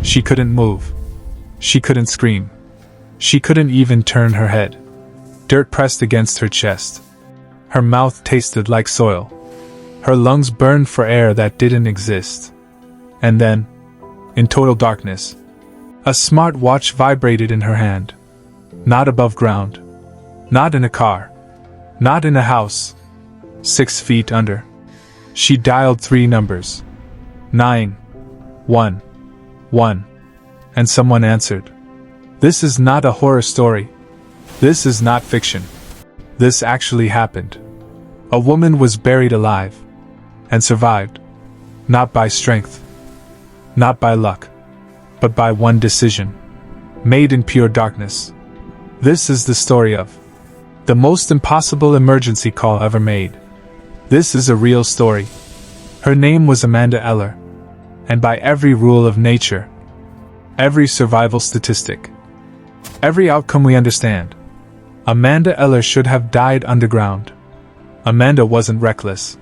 She couldn't move. She couldn't scream. She couldn't even turn her head. Dirt pressed against her chest. Her mouth tasted like soil. Her lungs burned for air that didn't exist. And then, in total darkness, a smart watch vibrated in her hand. Not above ground. Not in a car. Not in a house. 6 feet under. She dialed 3 numbers. 911. And someone answered. This is not a horror story. This is not fiction. This actually happened. A woman was buried alive. And survived. Not by strength. Not by luck. But by one decision. Made in pure darkness. This is the story of the most impossible emergency call ever made. This is a real story. Her name was Amanda Eller. And by every rule of nature, every survival statistic, every outcome we understand, Amanda Eller should have died underground. Amanda wasn't reckless.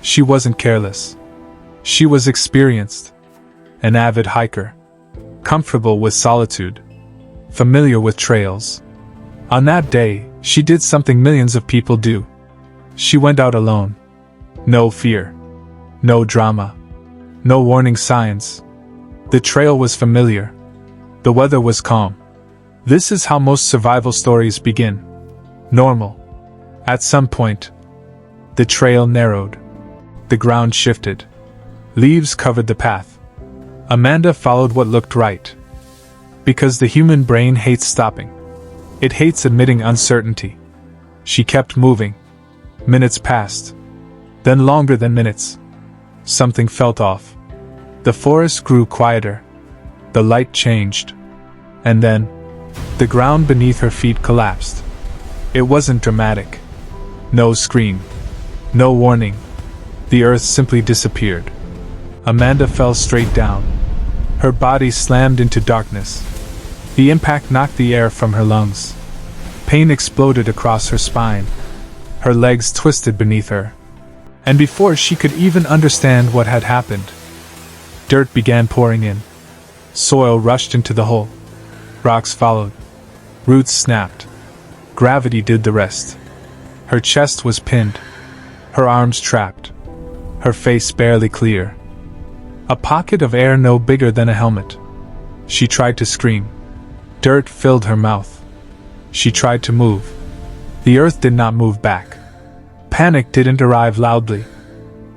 She wasn't careless. She was experienced. An avid hiker. Comfortable with solitude. Familiar with trails. On that day, she did something millions of people do. She went out alone. No fear. No drama. No warning signs. The trail was familiar. The weather was calm. This is how most survival stories begin. Normal. At some point, the trail narrowed. The ground shifted. Leaves covered the path. Amanda followed what looked right. Because the human brain hates stopping. It hates admitting uncertainty. She kept moving. Minutes passed. Then longer than minutes. Something felt off. The forest grew quieter. The light changed. And then, the ground beneath her feet collapsed. It wasn't dramatic. No scream. No warning. The earth simply disappeared. Amanda fell straight down. Her body slammed into darkness. The impact knocked the air from her lungs. Pain exploded across her spine. Her legs twisted beneath her. And before she could even understand what had happened, dirt began pouring in. Soil rushed into the hole. Rocks followed. Roots snapped. Gravity did the rest. Her chest was pinned. Her arms trapped. Her face barely clear. A pocket of air no bigger than a helmet. She tried to scream. Dirt filled her mouth. She tried to move. The earth did not move back. Panic didn't arrive loudly.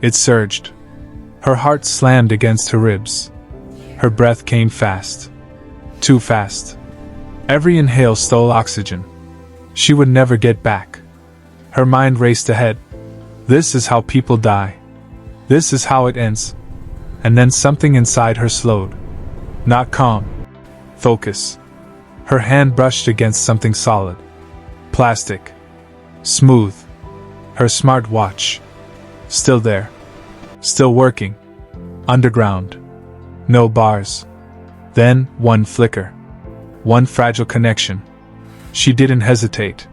It surged. Her heart slammed against her ribs. Her breath came fast. Too fast. Every inhale stole oxygen. She would never get back. Her mind raced ahead. This is how people die. This is how it ends. And then something inside her slowed. Not calm. Focus. Her hand brushed against something solid. Plastic. Smooth. Her smart watch. Still there. Still working. Underground. No bars. Then, one flicker. One fragile connection. She didn't hesitate.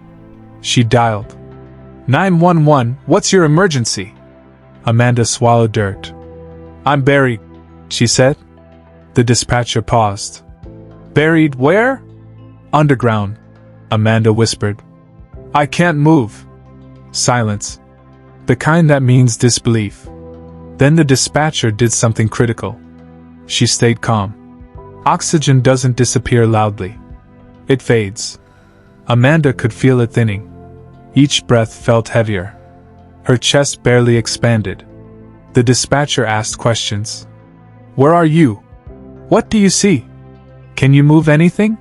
She dialed. 911, what's your emergency? Amanda swallowed dirt. I'm buried, she said. The dispatcher paused. Buried where? Underground, Amanda whispered. I can't move. Silence. The kind that means disbelief. Then the dispatcher did something critical. She stayed calm. Oxygen doesn't disappear loudly. It fades. Amanda could feel it thinning. Each breath felt heavier. Her chest barely expanded. The dispatcher asked questions. Where are you? What do you see? Can you move anything?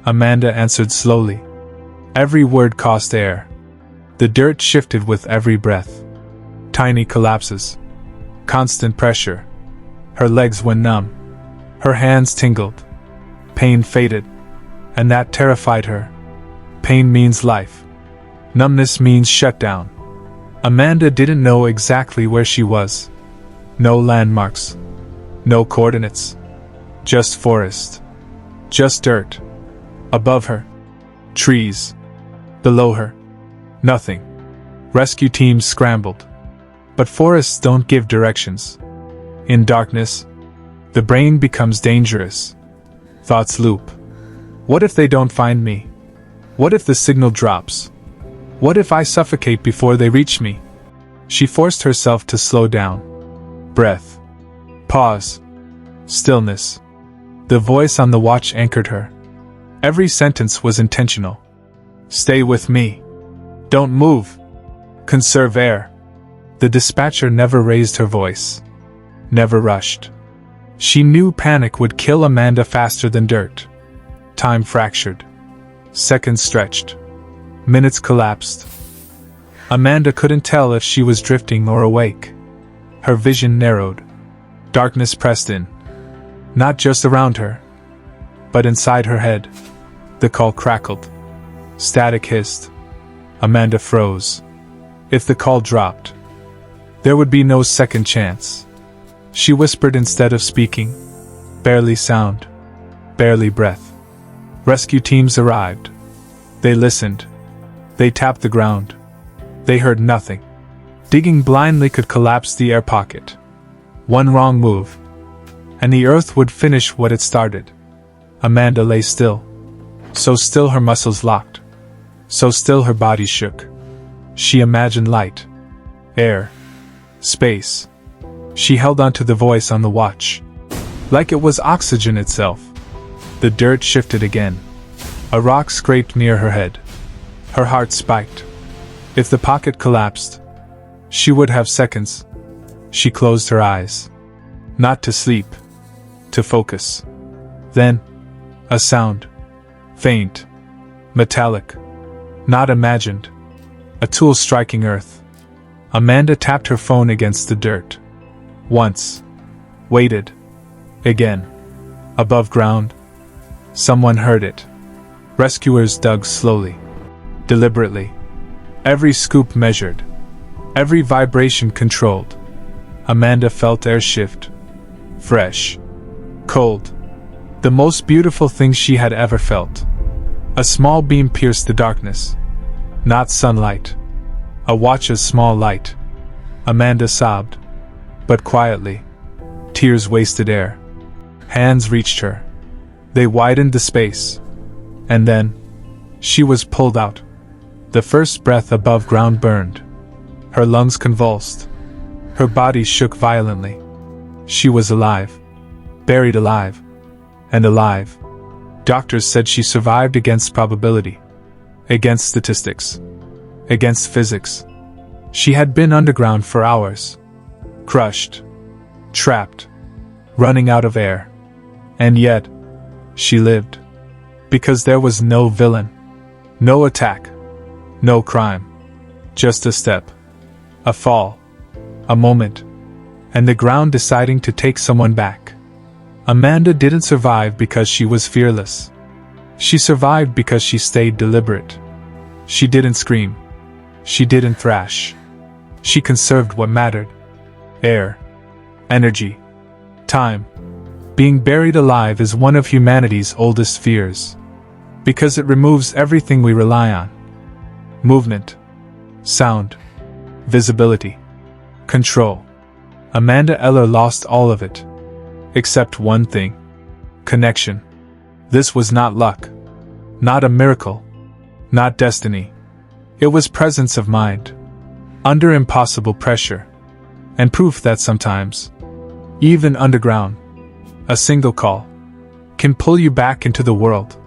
Amanda answered slowly. Every word cost air. The dirt shifted with every breath. Tiny collapses. Constant pressure. Her legs went numb. Her hands tingled. Pain faded. And that terrified her. Pain means life. Numbness means shutdown. Amanda didn't know exactly where she was. No landmarks. No coordinates. Just forest. Just dirt. Above her. Trees. Below her. Nothing. Rescue teams scrambled. But forests don't give directions. In darkness, The brain becomes dangerous. Thoughts loop. What if they don't find me? What if the signal drops? What if I suffocate before they reach me? She forced herself to slow down. Breath. Pause. Stillness. The voice on the watch anchored her. Every sentence was intentional. Stay with me. Don't move. Conserve air. The dispatcher never raised her voice. Never rushed. She knew panic would kill Amanda faster than dirt. Time fractured. Seconds stretched. Minutes collapsed. Amanda couldn't tell if she was drifting or awake. Her vision narrowed. Darkness pressed in. Not just around her, but inside her head. The call crackled. Static hissed. Amanda froze. If the call dropped, there would be no second chance. She whispered instead of speaking. Barely sound. Barely breath. Rescue teams arrived. They listened. They tapped the ground. They heard nothing. Digging blindly could collapse the air pocket. One wrong move, and the earth would finish what it started. Amanda lay still. So still her muscles locked. So still her body shook. She imagined light, air, space. She held onto the voice on the watch, like it was oxygen itself. The dirt shifted again. A rock scraped near her head. Her heart spiked. If the pocket collapsed, she would have seconds. She closed her eyes. Not to sleep, to focus. Then, a sound. Faint. Metallic. Not imagined. A tool striking earth. Amanda tapped her phone against the dirt. Once. Waited. Again. Above ground. Someone heard it. Rescuers dug slowly. Deliberately. Every scoop measured. Every vibration controlled. Amanda felt air shift. Fresh. Cold. The most beautiful thing she had ever felt. A small beam pierced the darkness. Not sunlight. A watch's small light. Amanda sobbed. But quietly. Tears wasted air. Hands reached her. They widened the space. And then, she was pulled out. The first breath above ground burned. Her lungs convulsed. Her body shook violently. She was alive. Buried alive. And alive. Doctors said she survived against probability. Against statistics. Against physics. She had been underground for hours. Crushed. Trapped. Running out of air. And yet, she lived. Because there was no villain. No attack. No crime. Just a step. A fall. A moment. And the ground deciding to take someone back. Amanda didn't survive because she was fearless. She survived because she stayed deliberate. She didn't scream. She didn't thrash. She conserved what mattered. Air. Energy. Time. Being buried alive is one of humanity's oldest fears. Because it removes everything we rely on. Movement. Sound. Visibility. Control. Amanda Eller lost all of it. Except one thing. Connection. This was not luck. Not a miracle. Not destiny. It was presence of mind. Under impossible pressure. And proof that sometimes, even underground, a single call can pull you back into the world.